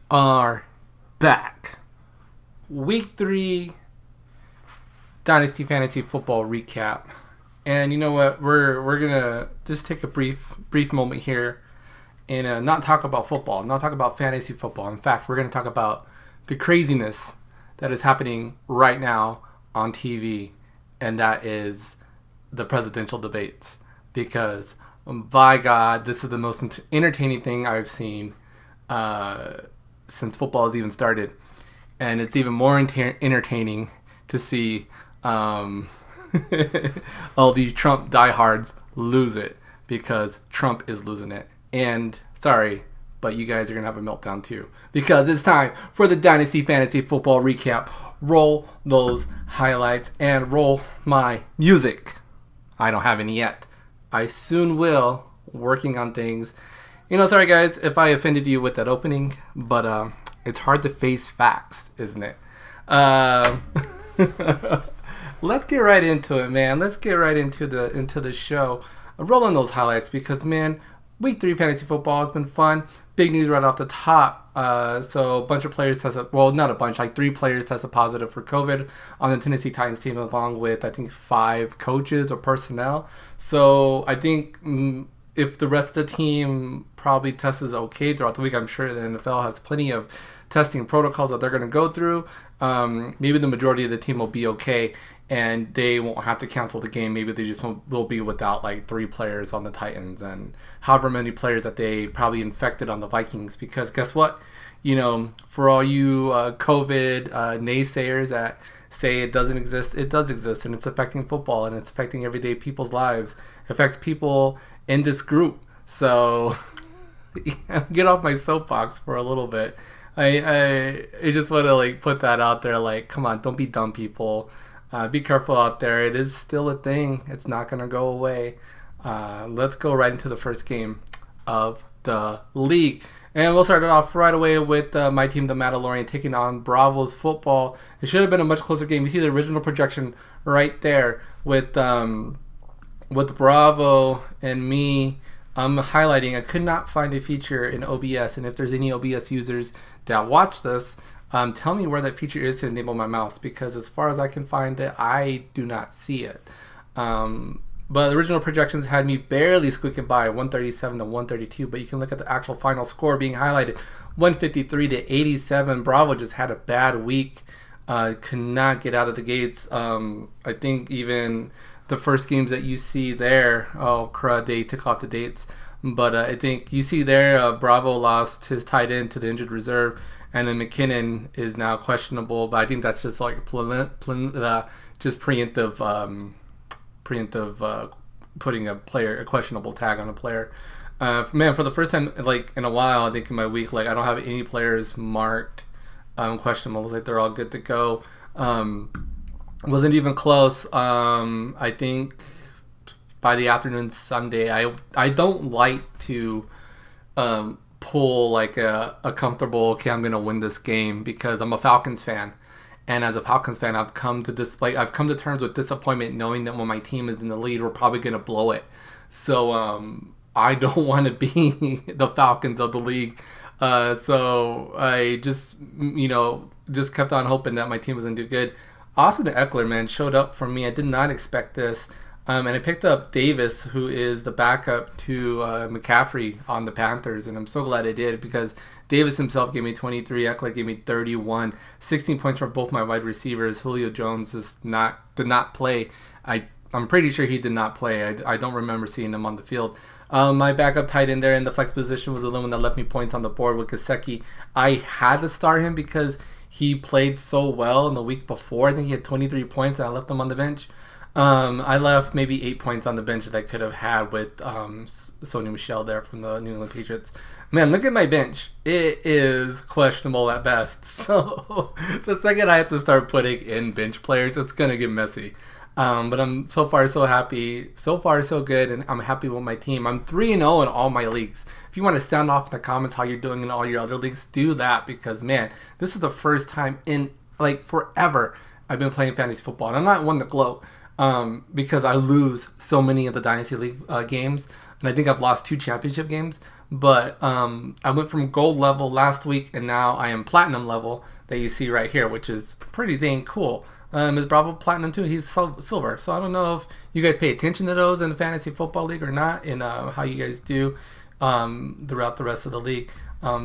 are back. Week 3 Dynasty Fantasy Football recap. And you know what? We're gonna just take a brief moment here and not talk about football, not talk about fantasy football. In fact, we're gonna talk about the craziness that is happening right now on TV, and that is the presidential debates. Because by God, this is the most entertaining thing I've seen since football has even started, and it's even more entertaining to see all these Trump diehards lose it because Trump is losing it. And sorry, but you guys are gonna have a meltdown too because it's time for the Dynasty Fantasy Football recap. Roll those highlights and roll my music. I don't have any yet. I soon will. Working on things. Sorry guys if I offended you with that opening, but it's hard to face facts, isn't it? Let's get right into it, man. Let's get right into the show. Rolling those highlights because, man, Week 3 fantasy football has been fun. Big news right off the top. So a bunch of players tested, well, not a bunch, like 3 players tested positive for COVID on the Tennessee Titans team, along with, I think, 5 coaches or personnel. So I think if the rest of the team probably tests okay throughout the week, I'm sure the NFL has plenty of testing protocols that they're going to go through. Maybe the majority of the team will be okay, and they won't have to cancel the game. Maybe they just will be without like 3 players on the Titans and however many players that they probably infected on the Vikings. Because guess what? For all you COVID naysayers that say it doesn't exist, it does exist, and it's affecting football, and it's affecting everyday people's lives. It affects people in this group. So get off my soapbox for a little bit. I just want to put that out there. Come on, don't be dumb, people. Be careful out there. It is still a thing. It's not gonna go away. Let's go right into the first game of the league. And we'll start it off right away with my team, the Mandalorian, taking on Bravo's football. It should have been a much closer game. You see the original projection right there with Bravo and me. I'm highlighting. I could not find a feature in OBS, and if there's any OBS users that watch this, tell me where that feature is to enable my mouse, because as far as I can find it, I do not see it. But the original projections had me barely squeaking by 137 to 132, but you can look at the actual final score being highlighted, 153 to 87. Bravo just had a bad week. Could not get out of the gates. I think even the first games that you see there, oh crud, they took off the dates. But I think you see there, Bravo lost his tight end to the injured reserve, and then McKinnon is now questionable. But I think that's just like just preemptive putting a questionable tag on a player. Man, for the first time in a while, I think in my week, I don't have any players marked questionable. It's they're all good to go. Wasn't even close. I think by the afternoon Sunday, I don't like to pull a comfortable, okay, I'm gonna win this game, because I'm a Falcons fan, and as a Falcons fan, I've come to terms with disappointment, knowing that when my team is in the lead, we're probably gonna blow it. So I don't want to be the Falcons of the league. So I just kept on hoping that my team was gonna do good. Austin Eckler, man, showed up for me. I did not expect this. And I picked up Davis, who is the backup to McCaffrey on the Panthers. And I'm so glad I did, because Davis himself gave me 23. Eckler gave me 31. 16 points for both my wide receivers. Julio Jones did not play. I'm pretty sure he did not play. I don't remember seeing him on the field. My backup tight end there in the flex position was the one that left me points on the board with Gesicki. I had to start him because he played so well in the week before. I think he had 23 points, and I left him on the bench. I left maybe 8 points on the bench that I could have had with Sony Michel there from the New England Patriots. Man, look at my bench. It is questionable at best. So the second I have to start putting in bench players, it's going to get messy. But I'm so far so happy. So far so good, and I'm happy with my team. I'm 3-0 in all my leagues. If you want to sound off in the comments how you're doing in all your other leagues, do that, because, man, this is the first time in, forever I've been playing fantasy football. And I'm not one to gloat, because I lose so many of the Dynasty League games. and I think I've lost 2 championship games. But I went from gold level last week, and now I am platinum level that you see right here, which is pretty dang cool. Is Bravo platinum too? He's silver. So I don't know if you guys pay attention to those in the fantasy football league or not, and how you guys do throughout the rest of the league.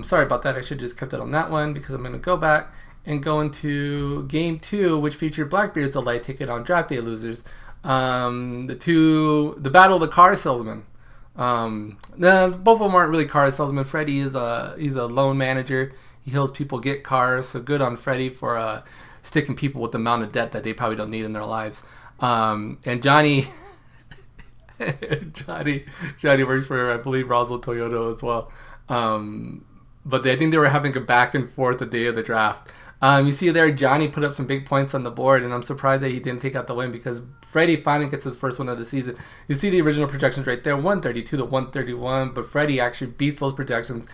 Sorry about that. I should have just kept it on that one because I'm going to go back and go into game 2, which featured Blackbeard's Delight ticket on draft day losers. The battle of the car salesman. Both of them aren't really car salesmen. Freddie he's a loan manager. He helps people get cars. So good on Freddie for sticking people with the amount of debt that they probably don't need in their lives. And Johnny, Johnny works for, I believe, Roswell Toyota as well. But I think they were having a back and forth the day of the draft. You see there, Johnny put up some big points on the board, and I'm surprised that he didn't take out the win because Freddie finally gets his first win of the season. You see the original projections right there, 132 to 131, but Freddie actually beats those projections,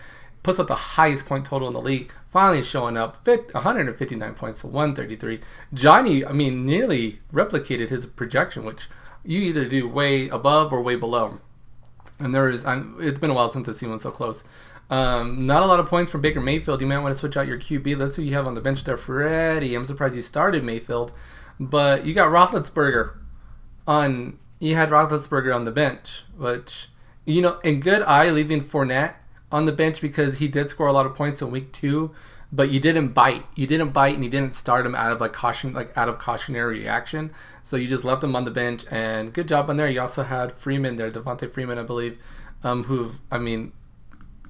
puts up the highest point total in the league, finally showing up 159 points to 133. Johnny, nearly replicated his projection, which you either do way above or way below. And it's been a while since I've seen one so close. Not a lot of points from Baker Mayfield. You might want to switch out your QB. Let's see who you have on the bench there. Freddie. I'm surprised you started Mayfield. But you got Roethlisberger you had Roethlisberger on the bench, which, in good eye leaving Fournette on the bench because he did score a lot of points in week 2, but you didn't bite. You didn't bite, and you didn't start him out of cautionary reaction. So you just left him on the bench, and good job on there. You also had Freeman there, Devontae Freeman, I believe,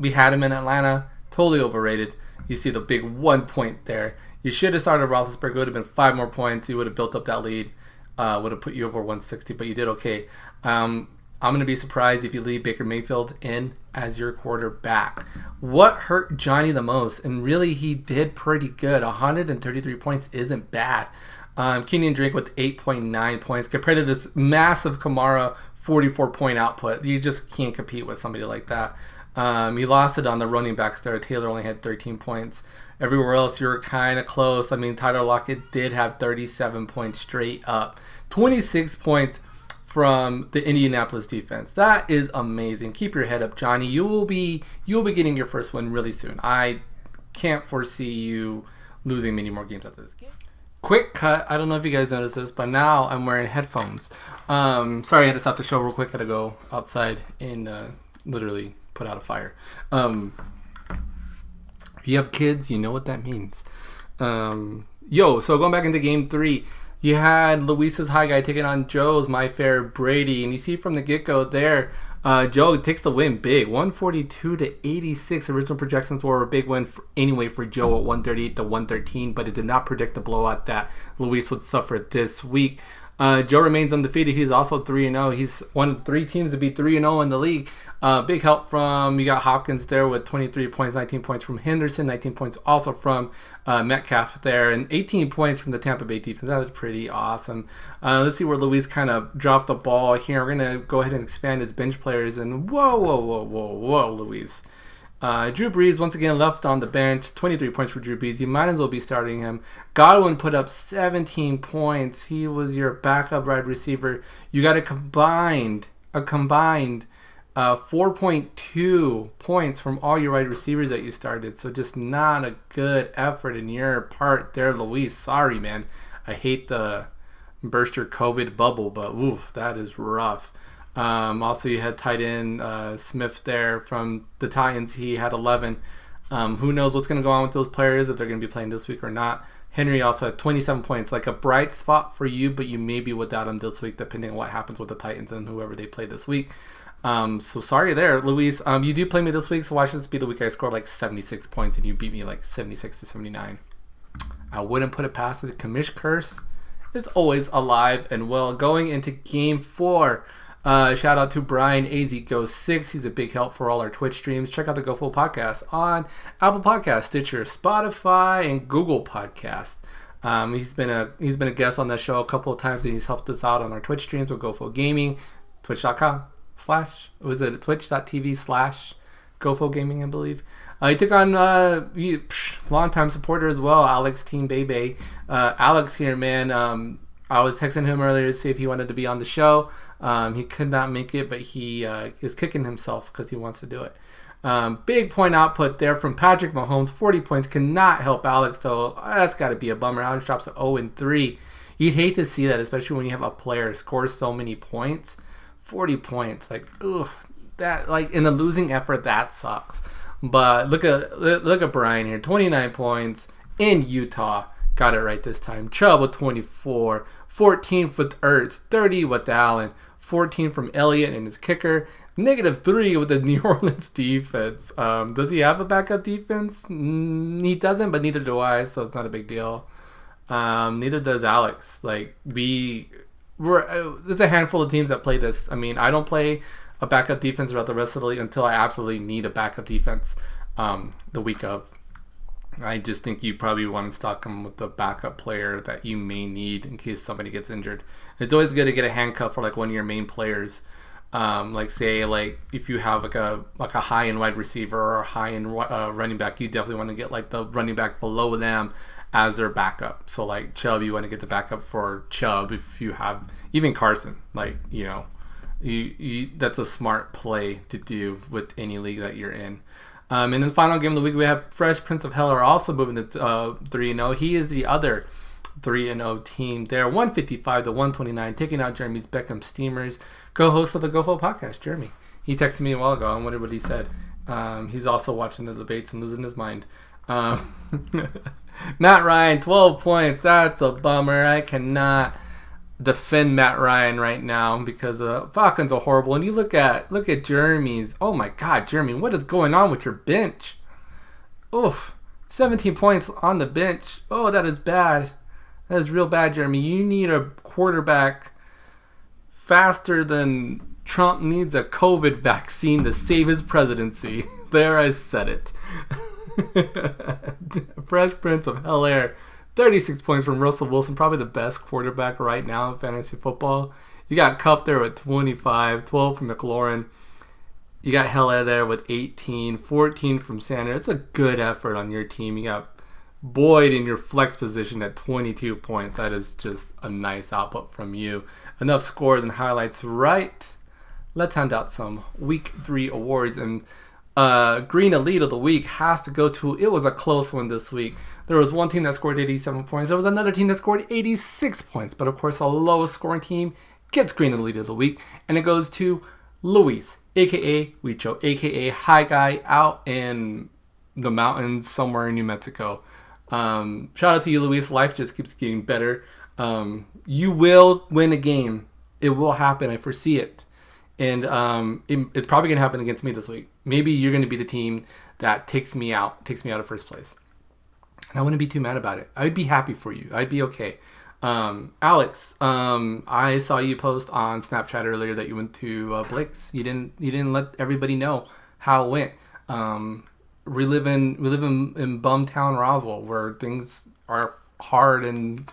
we had him in Atlanta, totally overrated. You see the big 1 point there. You should have started Roethlisberger. It would have been 5 more points. You would have built up that lead. Would have put you over 160, but you did okay. I'm going to be surprised if you leave Baker Mayfield in as your quarterback. What hurt Johnny the most? And really, he did pretty good. 133 points isn't bad. Kenyon Drake with 8.9 points compared to this massive Kamara 44-point output. You just can't compete with somebody like that. You lost it on the running backs there. Taylor only had 13 points. Everywhere else, you're kind of close. Tyler Lockett did have 37 points straight up. 26 points from the Indianapolis defense. That is amazing. Keep your head up, Johnny. You'll be getting your first win really soon. I can't foresee you losing many more games after this game. Quick cut. I don't know if you guys noticed this, but now I'm wearing headphones. Sorry, I had to stop the show real quick. I had to go outside and literally put out a fire. If you have kids, you know what that means. So going back into game 3, you had Luis's high guy taking on Joe's my fair Brady, and you see from the get-go there, Joe takes the win big, 142 to 86. Original projections were a big win for Joe at 138 to 113, but it did not predict the blowout that Luis would suffer this week. Joe remains undefeated. He's also 3-0. He's one of 3 teams to be 3-0 in the league. Big help from, you got Hopkins there with 23 points, 19 points from Henderson, 19 points also from Metcalf there, and 18 points from the Tampa Bay defense. That was pretty awesome. Let's see where Luis kind of dropped the ball here. We're going to go ahead and expand his bench players, and whoa, Luis. Drew Brees once again left on the bench. 23 points for Drew Brees. You might as well be starting him. Godwin put up 17 points. He was your backup wide receiver. You got a combined 4.2 points from all your wide receivers that you started. So just not a good effort in your part there, Luis. Sorry, man. I hate the burst your COVID bubble, but oof, that is rough. Also, you had tight end Smith there from the Titans. He had 11. Who knows what's going to go on with those players, if they're going to be playing this week or not. Henry also had 27 points, like a bright spot for you, but you may be without him this week, depending on what happens with the Titans and whoever they play this week. So sorry there, Luis. You do play me this week, so watch this be the week I scored like 76 points and you beat me like 76 to 79. I wouldn't put it past it. The commish curse is always alive and well. Going into game 4. Shout out to Brian AZGo6. He's a big help for all our Twitch streams. Check out the GoFull podcast on Apple Podcasts, Stitcher, Spotify, and Google Podcast. He's been a guest on that show a couple of times, and he's helped us out on our Twitch streams with GoFull Gaming, twitch.com/GoFull Gaming, I believe. He took on longtime supporter as well, Alex Team Bebe. Alex here, man. I was texting him earlier to see if he wanted to be on the show. He could not make it, but he is kicking himself because he wants to do it. Big point output there from Patrick Mahomes. 40 points. Cannot help Alex, though. That's got to be a bummer. Alex drops to 0-3. You'd hate to see that, especially when you have a player score so many points. 40 points. Like, ugh. That, like, in a losing effort, that sucks. But look at Brian here. 29 points in Utah. Got it right this time. Chubb with 24. 14 with Ertz. 30 with Allen. 14 from Elliott and his kicker. -3 with the New Orleans defense. Does he have a backup defense? He doesn't, but neither do I, so it's not a big deal. Neither does Alex. Like, there's a handful of teams that play this. I mean, I don't play a backup defense throughout the rest of the league until I absolutely need a backup defense the week of. I just think you probably want to stock them with the backup player that you may need in case somebody gets injured. It's always good to get a handcuff for like one of your main players. Like say like if you have like a high end wide receiver or a high end running back, you definitely want to get like the running back below them as their backup. So like Chubb, you want to get the backup for Chubb. If you have even Carson, like you that's a smart play to do with any league that you're in. And then the final game of the week, we have Fresh Prince of Hell-Er also moving to 3-0. He is the other 3-0 team there. 155-129, taking out Jeremy's Beckham Steamers, co-host of the GoFo podcast, Jeremy. He texted me a while ago. I wondered what he said. He's also watching the debates and losing his mind. Matt Ryan, 12 points. That's a bummer. I cannot defend Matt Ryan right now because the Falcons are horrible. And you look at Jeremy's. Oh my God, Jeremy, what is going on with your bench? Oof, 17 points on the bench. Oh, that is bad. That is real bad, Jeremy. You need a quarterback faster than Trump needs a COVID vaccine to save his presidency. There, I said it. Fresh Prince of Hell-Er. 36 points from Russell Wilson, probably the best quarterback right now in fantasy football. You got Kupp there with 25, 12 from McLaurin. You got Hell-Er there with 18, 14 from Sanders. It's a good effort on your team. You got Boyd in your flex position at 22 points. That is just a nice output from you. Enough scores and highlights, right? Let's hand out some Week 3 awards. And Green Elite of the Week has to go to, it was a close one this week. There was one team that scored 87 points. There was another team that scored 86 points. But of course, the lowest scoring team gets Green Elite of the Week. And it goes to Luis, a.k.a. Huicho, a.k.a. High Guy out in the mountains somewhere in New Mexico. Shout out to you, Luis. Life just keeps getting better. You will win a game. It will happen. I foresee it. And it's probably going to happen against me this week. Maybe you're going to be the team that takes me out of first place. And I wouldn't be too mad about it. I'd be happy for you. I'd be okay. Alex, I saw you post on Snapchat earlier that you went to Blake's. You didn't let everybody know how it went. We live in Bumtown, Roswell, where things are hard and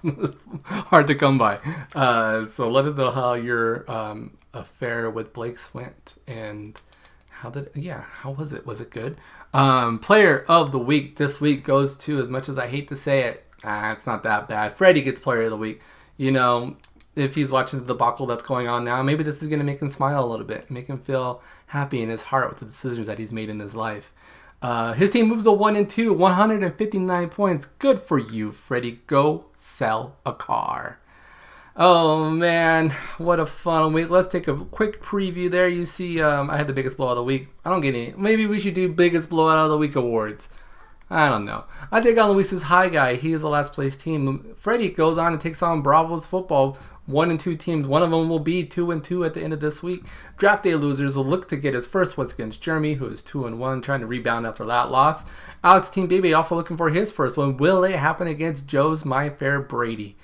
hard to come by. So let us know how your affair with Blake's went and how was it? Was it good? Player of the week this week goes to, as much as I hate to say it, it's not that bad. Freddie gets player of the week. You know, if he's watching the debacle that's going on now, maybe this is going to make him smile a little bit, make him feel happy in his heart with the decisions that he's made in his life. His team moves to 1-2, 159 points. Good for you, Freddie. Go sell a car. Oh, man. What a fun week. Let's take a quick preview there. You see, I had the biggest blowout of the week. I don't get any. Maybe we should do biggest blowout of the week awards. I don't know. I take on Luis's High Guy. He is the last place team. Freddie goes on and takes on Bravo's football. 1-2 teams. One of them will be 2-2 at the end of this week. Draft day losers will look to get his first win against Jeremy, who is 2-1, trying to rebound after that loss. Alex Team Baby also looking for his first one. Will it happen against Joe's My Fair Brady?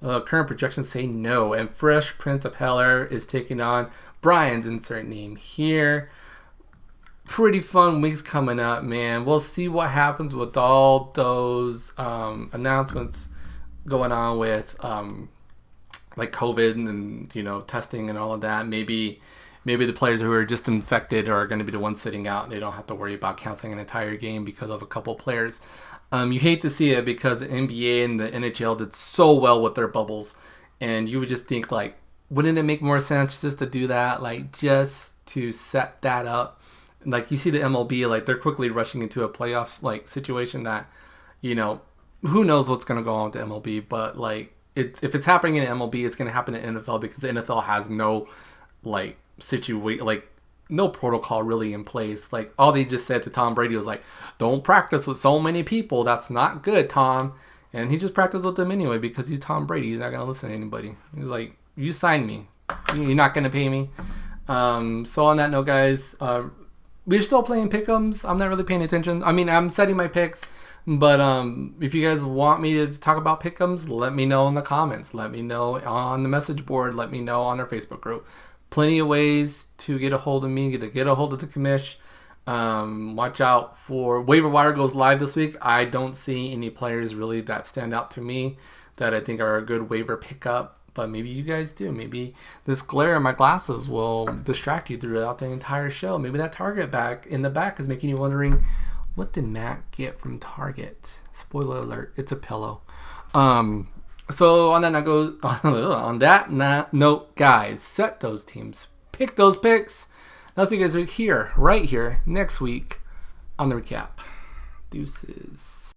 Current projections say no. And Fresh Prince of Hell-Er is taking on Brian's insert name here. Pretty fun weeks coming up, man. We'll see what happens with all those announcements going on with like COVID and, you know, testing and all of that. Maybe the players who are just infected are going to be the ones sitting out. They don't have to worry about canceling an entire game because of a couple players. You hate to see it because the NBA and the NHL did so well with their bubbles. And you would just think, like, wouldn't it make more sense just to do that? Like, just to set that up. Like, you see the MLB, like, they're quickly rushing into a playoffs, like, situation that, you know, who knows what's going to go on with the MLB. But, like, if it's happening in MLB, it's going to happen in NFL because the NFL has no, like, no protocol really in place. Like, all they just said to Tom Brady was like, don't practice with so many people. That's not good, Tom. And he just practiced with them anyway because he's Tom Brady. He's not going to listen to anybody. He's like, you signed me. You're not going to pay me. So on that note, guys, we're still playing pick'ems. I'm not really paying attention. I mean, I'm setting my picks. But if you guys want me to talk about pick'ems, let me know in the comments. Let me know on the message board. Let me know on our Facebook group. Plenty of ways to get a hold of me, to get a hold of the commish. Watch out for waiver wire goes live this week. I don't see any players really that stand out to me that I think are a good waiver pickup. But maybe you guys do. Maybe this glare in my glasses will distract you throughout the entire show. Maybe that Target back in the back is making you wondering, what did Matt get from Target? Spoiler alert, it's a pillow. So on that note, guys, set those teams, pick those picks. I'll see you guys right here next week on the recap. Deuces.